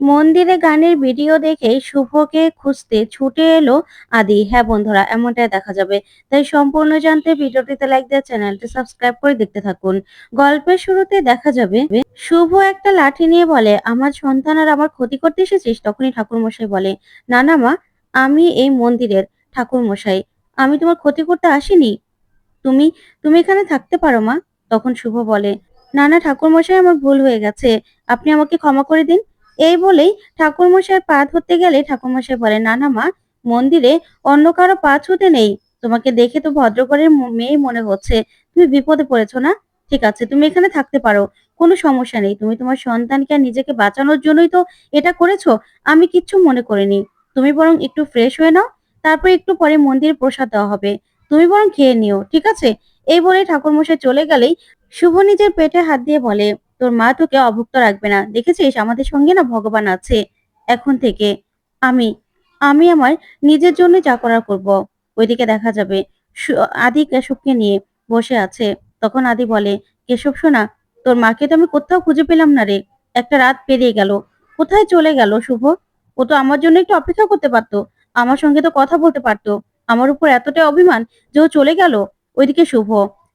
মন্দিরে গানের ভিডিও দেখে শুভকে খুঁজতে ছুটে এলো আদি। হ্যাঁ বন্ধুরা, এমনটাই দেখা যাবে। তাই সম্পূর্ণ জানতে ভিডিওটিতে লাইক দিয়ে চ্যানেলটি সাবস্ক্রাইব করে দেখতে থাকুন। গল্পের শুরুতে দেখা যাবে শুভ একটা লাঠি নিয়ে বলে, আমার সন্তান আর আমার ক্ষতি করতে এসেছিস? তখনই ঠাকুরমশাই বলে, না না মা, আমি এই মন্দিরের ঠাকুরমশাই, আমি তোমার ক্ষতি করতে আসিনি। তুমি তুমি এখানে থাকতে পারো মা। তখন শুভ বলে, না না ঠাকুরমশাই, আমার ভুল হয়ে গেছে, আপনি আমাকে ক্ষমা করে দিন। এই বলেই ঠাকুরমশাই পা ধরতে গেলে ঠাকুরমশাই বলে, না না মা, মন্দিরে অন্য কারো পা ছুঁতে নেই। তোমাকে দেখে তো ভদ্রঘরের মেয়ে মনে হচ্ছে, তুমি বিপদে পড়েছো না? ঠিক আছে, তুমি এখানে থাকতে পারো, কোনো সমস্যা নেই। তুমি তোমার সন্তানকে আর নিজেকে বাঁচানোর জন্যই তো এটা করেছো, আমি কিচ্ছু মনে করিনি। তুমি বরং একটু ফ্রেশ হয়ে নাও, তারপর একটু পরে মন্দিরে প্রসাদ দেওয়া হবে, তুমি বরং খেয়ে নিও, ঠিক আছে? এই বলে ঠাকুরমশাই চলে গেলেই শুভ নিজের পেটে হাত দিয়ে বলে, তোর মা তোকে অভুক্ত রাখবে না, দেখেছিস আমাদের সঙ্গে না ভগবান আছে। এখন থেকে আমি আমি আমার নিজের জন্য যা করার করব। ওইদিকে দেখা যাবে আদি কেশবকে নিয়ে বসে আছে। তখন আদি বলে, কেশব শোনা, তোর মাকে তো আমি কোথাও খুঁজে পেলাম না রে। একটা রাত পেরিয়ে গেল, কোথায় চলে গেল শুভ? ও তো আমার জন্য একটু অপেক্ষা করতে পারতো, আমার সঙ্গে তো কথা বলতে পারতো। আমার উপর এতটাই অভিমান যে ও চলে গেল। ওইদিকে শুভ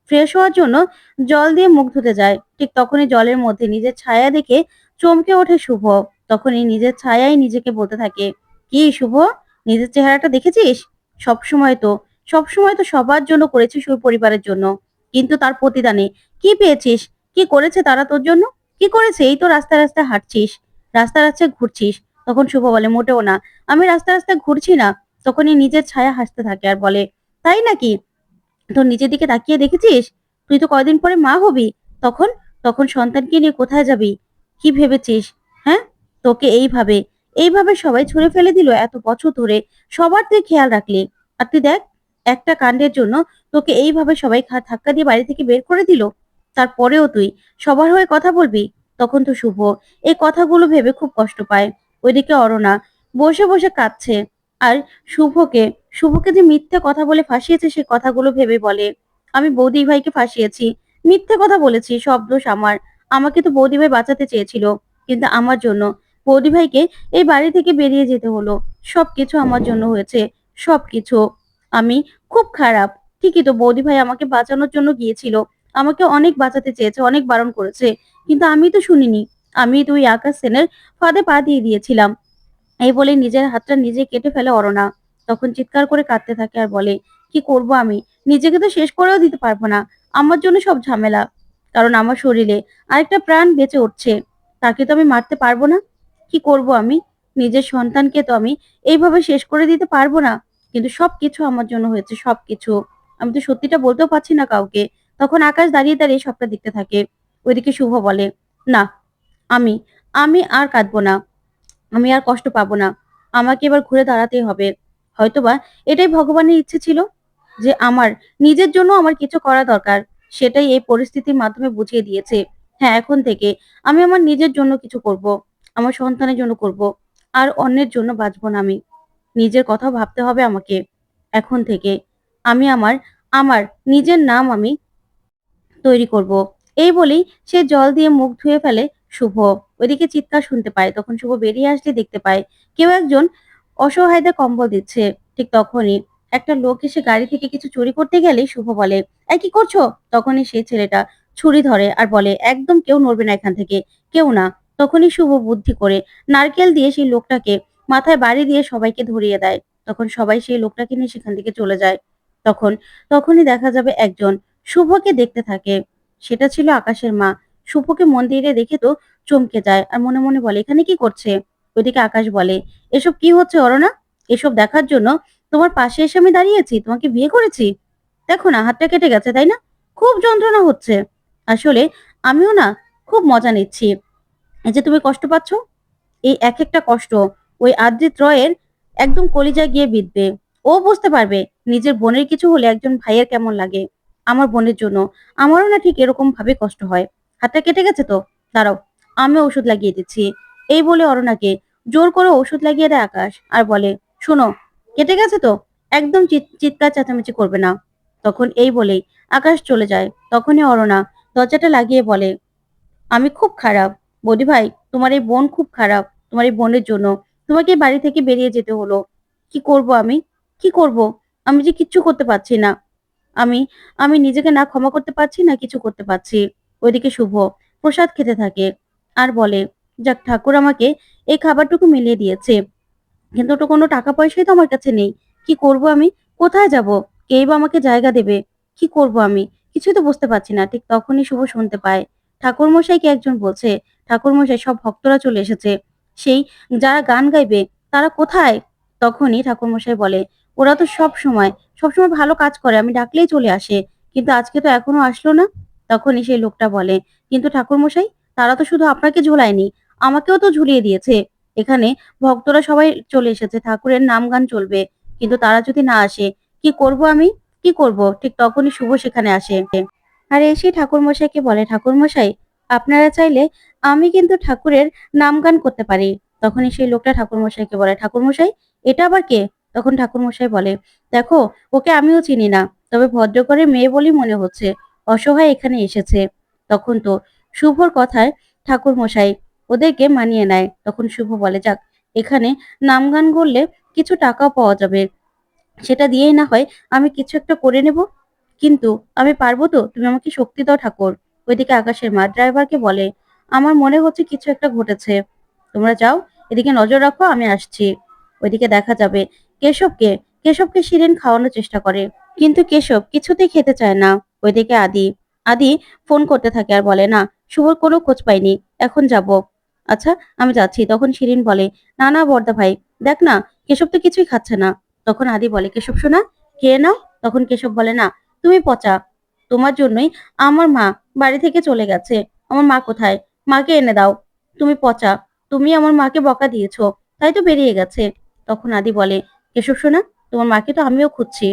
ফ্রেশ হওয়ার জন্য জল দিয়ে মুখ ধুতে যায়। ঠিক তখনই জলের মধ্যে নিজের ছায়া দেখে চমকে ওঠে শুভ। তখনই নিজের ছায়াই নিজেকে বলতে থাকে, কি শুভ, নিজের চেহারাটা দেখেছিস? সবসময় তো সবসময় তো সবার জন্য করেছিস, ওই পরিবারের জন্য, কিন্তু তার প্রতিদানে কি পেয়েছিস? কি করেছে তারা তোর জন্য? কি করেছে? এই তো রাস্তায় রাস্তায় হাঁটছিস, রাস্তায় রাস্তায় ঘুরছিস। তখন শুভ বলে, মোটেও না, আমি রাস্তায় রাস্তায় ঘুরছি না। তখনই নিজের ছায়া হাসতে থাকে আর বলে, তাই নাকি? তোর নিজের দিকে তাকিয়ে দেখেছিস? তুই তো কয়দিন পরে মা হবি। তখন তখন সন্তানকে নিয়ে কোথায় যাবি? কি ভেবেছিস? হ্যাঁ, তোকে এইভাবে এইভাবে সবাই ছুঁড়ে ফেলে দিল এত বছর ধরে, সবার তুই খেয়াল রাখলি, আর তুই দেখ, একটা কাণ্ডের জন্য তোকে এইভাবে সবাই ধাক্কা দিয়ে বাড়ি থেকে বের করে দিল। তারপরেও তুই সবার হয়ে কথা বলবি? তখন তো শুভ এই কথাগুলো ভেবে খুব কষ্ট পায়। ওইদিকে অরণা বসে বসে কাঁদছে। আর শুভকে শুভকে যে মিথ্যে কথা বলে ফাঁসিয়েছে সে কথাগুলো ভেবে বলে, আমি বৌদি ভাইকে ফাঁসিয়েছি, মিথ্যে কথা বলেছি, সব দোষ আমার। আমাকে তো বৌদি ভাই বাঁচাতে চেয়েছিল, কিন্তু আমার জন্য বৌদি ভাইকে এই বাড়ি থেকে বেরিয়ে যেতে হলো। সবকিছু আমার জন্য হয়েছে, সবকিছু। আমি খুব খারাপ। ঠিকই তো, বৌদি ভাই আমাকে বাঁচানোর জন্য গিয়েছিল, আমাকে অনেক বাঁচাতে চেয়েছে, অনেক বারণ করেছে, কিন্তু আমি তো শুনিনি। আমি তো ওই আকাশ সেনের ফাঁদে পা দিয়ে দিয়েছিলাম। এই বলে নিজের হাতটা নিজে কেটে ফেলে অরণা। তখন চিৎকার করে কাঁদতে থাকে আর বলে, কি করব আমি? নিজেকে তো শেষ করেও দিতে পারবো না। আমার জন্য সব ঝামেলা, কারণ আমার শরীরে আরেকটা প্রাণ বেঁচে উঠছে, তাকে তো আমি মারতে পারবো না। কি করব আমি? নিজের সন্তানকে তো আমি এইভাবে শেষ করে দিতে পারবো না। কিন্তু সবকিছু আমার জন্য হয়েছে, সবকিছু। আমি তো সত্যিটা বলতেও পারছি না কাউকে। তখন আকাশ দাঁড়িয়ে দাঁড়িয়ে সবটা দেখতে থাকে। ওইদিকে শুভ বলে, না, আমি আমি আর কাঁদবো না, আমি আর কষ্ট পাবো না। আমাকে এবার ঘুরে দাঁড়াতেই হবে। হয়তোবা এটাই ভগবানের ইচ্ছে ছিল, যে আমার নিজের জন্য আমার কিছু করা দরকার। সেটাই এই পরিস্থিতির মাধ্যমে বুঝিয়ে দিয়েছে। হ্যাঁ, এখন থেকে আমি আমার নিজের জন্য কিছু করব। আমার সন্তানের জন্য করব। আর অন্যের জন্য বাঁচবো না আমি। নিজের কথাও ভাবতে হবে আমাকে। এখন থেকে আমি আমার আমার নিজের নাম আমি তৈরি করব। এই বলেই সে জল দিয়ে মুখ ধুয়ে ফেলে শুভ। ওইদিকে চিৎকার শুনতে পায়। তখন শুভ বেরিয়ে আসলে দেখতে পায় কেউ একজন অসহায়দের কম্বল দিচ্ছে। ঠিক তখনই একটা লোক এসে গাড়ি থেকে কিছু চুরি করতে গেলেই শুভ বলে, এই কি করছো? তখনই সেই ছেলেটা ছুরি ধরে আর বলে, একদম কেউ নড়বে না এখান থেকে, কেউ না। তখনই শুভ বুদ্ধি করে নারকেল দিয়ে সেই লোকটাকে মাথায় বাড়ি দিয়ে সবাইকে ধরিয়ে দেয়। তখন সবাই সেই লোকটাকে নিয়ে সেখান থেকে চলে যায়। তখন তখনই দেখা যাবে একজন শুভকে দেখতে থাকে। সেটা ছিল আকাশের মা। শুভকে মন্দিরে দেখে তো চমকে যায় আর মনে মনে বলে, এখানে কি করছে? ওইদিকে আকাশ বলে, এসব কি হচ্ছে অরুণা? এসব দেখার জন্য তোমার পাশে এসে আমি দাঁড়িয়েছি, তোমাকে বিয়ে করেছি। দেখো না, হাতটা কেটে গেছে, তাই না? খুব যন্ত্রণা হচ্ছে। আসলে আমিও না খুব মজা নিচ্ছি। এই যে তুমি কষ্ট পাচ্ছ, এই এক একটা কষ্ট ওই আদ্রিত রয়ের একদম কলিজায় গিয়ে বিঁধবে। ও বুঝতে পারবে নিজের বোনের কিছু হলে একজন ভাইয়ের কেমন লাগে। আমার বোনের জন্য আমারও না ঠিক এরকম ভাবে কষ্ট হয়। হাতটা কেটে গেছে তো, দাঁড়াও, আমি ওষুধ লাগিয়ে দিচ্ছি। এই বলে অরুণাকে জোর করে ওষুধ লাগিয়ে দেয় আকাশ আর বলে, শোনো, কেটে গেছে তো, একদম চিৎকার চেঁচামেচি করবে না। তখন এই বলেই আকাশ চলে যায়। তখনই অরুণা দরজাটা লাগিয়ে বলে, আমি খুব খারাপ, বৌদি ভাই, তোমার এই বোন খুব খারাপ। তোমার এই বোনের জন্য তোমাকে বাড়ি থেকে বেরিয়ে যেতে হলো। কি করব আমি? কি করব? আমি যে কিচ্ছু করতে পারছি না। আমি আমি নিজেকে না ক্ষমা করতে পারছি না কিছু করতে পারছি। ওইদিকে শুভ প্রসাদ খেতে থাকে আর বলে, যাক ঠাকুর আমাকে এই খাবারটুকু মিলিয়ে দিয়েছে। কিন্তু তো কোনো টাকা পয়সাই তো আমার কাছে নেই। কি করব আমি? কোথায় যাব? কেই বা আমাকে জায়গা দেবে? কি করব আমি? কিছুই তো বুঝতে পারছি না। ঠিক তখনই শুভ শুনতে পায় ঠাকুরমশাইকে একজন বলছে, ঠাকুরমশাই সব ভক্তরা চলে এসেছে। সেই যারা গান গাইবে তারা কোথায়? তখনই ঠাকুরমশাই বলে, ওরা তো সবসময় ভালো কাজ করে। আমি ডাকলেই চলে আসে। কিন্তু আজকে তো এখনো আসলো না। তখনই সেই লোকটা বলে, কিন্তু ঠাকুরমশাই তারা তো শুধু আপনাকে ঝোলায়নি, আমাকেও তো ঝুলিয়ে দিয়েছে। এখানে ভক্তরা সবাই চলে এসেছে। ঠাকুরের নাম গান চলবে। কিন্তু তারা যদি না আসে, কি করব আমি? কি করব? ঠিক তখনই শুভ সেখানে আসে। আর এসে ঠাকুরমশাইকে বলে, ঠাকুরমশাই আপনারা চাইলে আমি কিন্তু ঠাকুরের নাম গান করতে পারি। তখনই সেই লোকটা ঠাকুরমশাইকে বলে, ঠাকুরমশাই এটা আবার কে? তখন ঠাকুরমশাই বলে, দেখো ওকে আমিও চিনি না। তবে ভদ্রঘরের মেয়ে বলেই মনে হচ্ছে। অসহায় এখানে এসেছে। তখন তো শুভর কথায় ঠাকুরমশাই ওদেরকে মানিয়ে নেয়। তখন শুভ বলে, যাক এখানে নাম গান করলে কিছু টাকাও পাওয়া যাবে। সেটা দিয়েই না হয় আমি কিছু একটা করে নেব। কিন্তু আমি পারবো তো? তুমি আমাকে শক্তি দাও ঠাকুর। ওইদিকে আকাশের মা ড্রাইভারকে বলে, আমার মনে হচ্ছে কিছু একটা ঘটেছে। তোমরা যাও, এদিকে নজর রাখো, আমি আসছি। ওইদিকে দেখা যাবে কেশবকে শিরিন খাওয়ানোর চেষ্টা করে। কিন্তু কেশব কিছুতেই খেতে চায় না। ওইদিকে আদি ফোন করতে থাকে আর বলে, না শুভর কোনো খোঁজ পাইনি, এখন যাব। আচ্ছা আমি যাচ্ছি। তখন শিরিন বলে, না না বর্দা ভাই, দেখ না কেশব তো কিছুই খাচ্ছে না। তখন আদি বলে, কেশব শোনা খেয়ে নাও। তখন কেশব বলে, না তুমি পচা, তোমার জন্যই আমার মা বাড়ি থেকে চলে গেছে। আমার মা কোথায়? মাকে এনে দাও। তুমি পচা, তুমি আমার মাকে বকা দিয়েছো, তাই তো বেরিয়ে গেছে। তখন আদি বলে, কেশব শোনা তোমার মাকে তো আমিও খুঁজছি,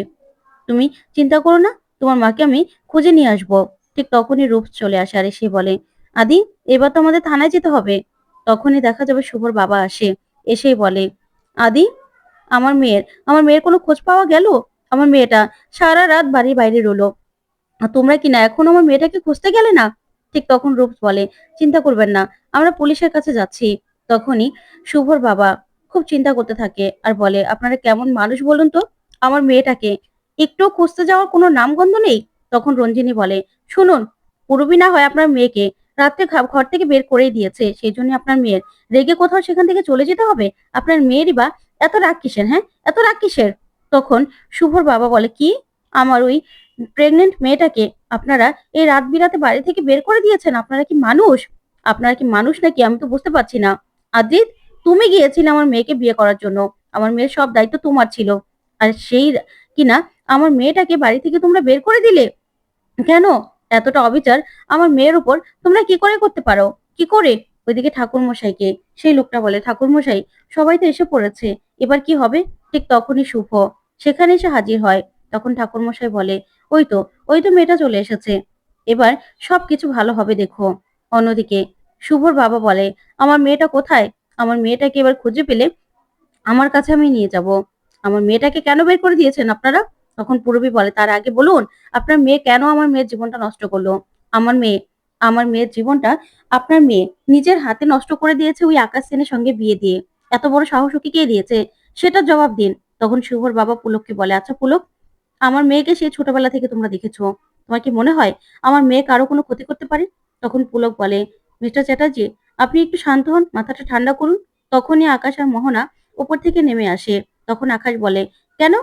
তুমি চিন্তা করো না, তোমার মাকে আমি খুঁজে নিয়ে আসবো। ঠিক তখনই রূপ চলে আসে আর এসে বলে, আদি এবার তো আমাদের থানায় যেতে হবে। তখনই দেখা যাবে শুভর বাবা আসে, এসেই বলে, আদি আমার মেয়ের কোনো খোঁজ পাওয়া গেল? আমার মেয়েটা সারা রাত বাড়ির বাইরে রইলো, আর তোমরা কিনা এখন আমার মেয়েটাকে খুঁজতে গেলে না? ঠিক তখন রূপ বলে, চিন্তা করবেন না, আমরা পুলিশের কাছে যাচ্ছি। তখনই শুভর বাবা খুব চিন্তা করতে থাকে আর বলে, আপনারা কেমন মানুষ বলুন তো? আমার মেয়েটাকে একটু খুঁজতে যাওয়ার কোনো নামগন্ধ নেই। তখন রঞ্জিনী বলে, শুনুন, পূরবী না হয় আপনার মেয়েকে রাত্রে ঘর থেকে বের করেই দিয়েছে, সেই জন্য আপনার মেয়ের রেগে কোথাও সেখান থেকে চলে যেতে হবে? আপনার মেয়েরই বা এত রাগ কিসের? হ্যাঁ, এত রাগ কিসের? তখন শুভর বাবা বলে, কি আমার ওই প্রেগনেন্ট মেয়েটাকে আপনারা এই রাত বিরাতে বাড়ি থেকে বের করে দিয়েছেন? আপনারা কি মানুষ? আপনারা কি মানুষ নাকি? আমি তো বুঝতে পারছি না। আদ্রিত, তুমি গিয়েছিলে আমার মেয়েকে বিয়ে করার জন্য। আমার মেয়ের সব দায়িত্ব তোমার ছিল। আর সেই কিনা আমার মেয়েটাকে বাড়ি থেকে তোমরা বের করে দিলে। কেন? এতটা অবিচার আমার মেয়ের উপর তোমরা কি করে করতে পারো? কি করে? ওইদিকে ঠাকুরমশাইকে সেই লোকটা বলে, ঠাকুরমশাই সবাই তো এসে পড়েছে, এবার কি হবে? ঠিক তখনই শুভ সেখানে এসে হাজির হয়। তখন ঠাকুরমশাই বলে, ওই তো ওই তো মেয়েটা চলে এসেছে, এবার সবকিছু ভালো হবে দেখো। অন্যদিকে শুভর বাবা বলে, আমার মেয়েটা কোথায়? আমার মেয়েটাকে এবার খুঁজে পেলে আমার কাছে আমি নিয়ে যাব। আমার মেয়েটাকে কেন বের করে দিয়েছেন আপনারা? তখন পূরবী বলে, তার আগে বলুন আপনার মেয়ে কেন আমার মেয়ের জীবনটা নষ্ট করলো? আমার মেয়ে আমার মেয়ের জীবনটা আপনার মেয়ে নিজের হাতে নষ্ট করে দিয়েছে ওই আকাশ সেনের সঙ্গে বিয়ে দিয়ে। এত বড় সাহস ওকে কে দিয়েছে? সেটার জবাব দিন। তখন শুভর বাবা পুলককে বলে, আচ্ছা পুলক, আমার মেয়েকে সেই ছোটবেলা থেকে তোমরা দেখেছো, তোমার কি মনে হয় আমার মেয়ে কারো কোনো ক্ষতি করতে পারে? তখন পুলক বলে, মিস্টার চ্যাটার্জি, আপনি একটু শান্ত হন, মাথাটা ঠান্ডা করুন। তখনই আকাশ আর মোহনা উপর থেকে নেমে আসে। তখন আকাশ বলে, কেন?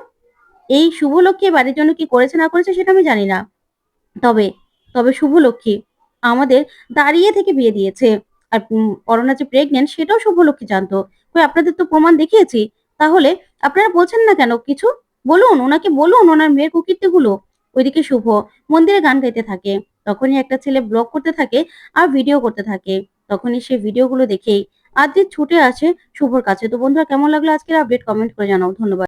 এই শুভলক্ষ্মী বাড়ির জন্য কি করেছে না করেছে সেটা আমি জানি না। তবে তবে শুভলক্ষ্মী আমাদের দাঁড়িয়ে থেকে বিয়ে দিয়েছে। আর অরণ্যা যে প্রেগনেন্ট সেটাও শুভলক্ষ্মী জানতো। কই আপনাদের তো প্রমাণ দেখিয়েছি। তাহলে আপনারা বলছেন না কেন কিছু? বলুন, ওনাকে বলুন ওনার মেয়ের কুকীর্তিগুলো। ওইদিকে শুভ মন্দিরে গান গাইতে থাকে। তখনই একটা ছেলে ব্লগ করতে থাকে আর ভিডিও করতে থাকে। তখনই সেই ভিডিওগুলো দেখেই আদ্রিত ছুটে আসে শুভর কাছে। তো বন্ধুরা, কেমন লাগলো আজকের আপডেট? কমেন্ট করে জানাও। ধন্যবাদ।